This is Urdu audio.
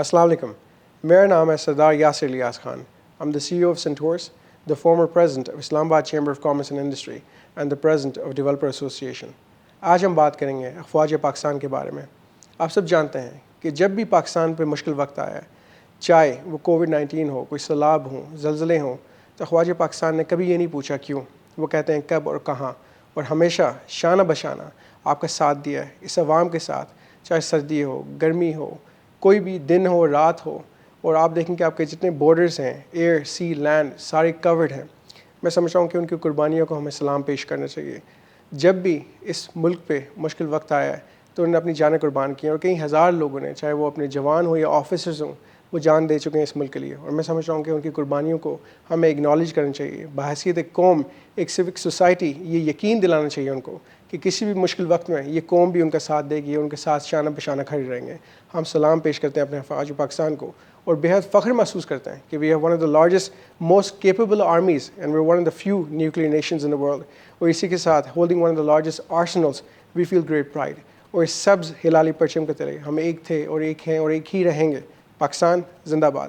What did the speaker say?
السلام علیکم. میرا نام ہے سردار Yasir Ilyas Khan. I'm the CEO of سینٹورس, the former president of اسلام آباد chamber of commerce and industry and the president of developer association. آج ہم بات کریں گے افواج پاکستان کے بارے میں. آپ سب جانتے ہیں کہ جب بھی پاکستان پہ مشکل وقت آیا ہے, چاہے وہ کووڈ-19 ہو, کوئی سیلاب ہوں, زلزلے ہوں, تو افواج پاکستان نے کبھی یہ نہیں پوچھا کیوں. وہ کہتے ہیں کب اور کہاں, اور ہمیشہ شانہ بشانہ آپ کا ساتھ دیا ہے اس عوام کے ساتھ, چاہے سردی ہو, گرمی ہو, کوئی بھی دن ہو, رات ہو. اور آپ دیکھیں کہ آپ کے جتنے بارڈرز ہیں, ایئر, سی, لینڈ, سارے کورڈ ہیں. میں سمجھتا ہوں کہ ان کی قربانیوں کو ہمیں سلام پیش کرنا چاہیے. جب بھی اس ملک پہ مشکل وقت آیا ہے تو انہوں نے اپنی جانیں قربان کی ہیں, اور کئی ہزار لوگوں نے, چاہے وہ اپنے جوان ہوں یا آفیسرز ہوں, وہ جان دے چکے ہیں اس ملک کے لیے. اور میں سمجھتا ہوں کہ ان کی قربانیوں کو ہمیں اگنالج کرنا چاہیے. بحیثیت ایک قوم, ایک سوک سوسائٹی, یہ یقین دلانا چاہیے ان کو کہ کسی بھی مشکل وقت میں یہ قوم بھی ان کا ساتھ دے گی, اور ان کے ساتھ شانہ بشانہ کھڑے رہیں گے. ہم سلام پیش کرتے ہیں اپنے افواج پاکستان کو, اور بہت فخر محسوس کرتے ہیں کہ we have one of the largest most capable armies and we are one of the few nuclear nations in the world. اور اسی کے ساتھ holding one of the largest arsenals, we feel great pride. اور اس سبز ہلالی پرچم کے تلے ہم ایک تھے اور ایک ہیں اور ایک ہی رہیں گے. پاکستان زندہ باد.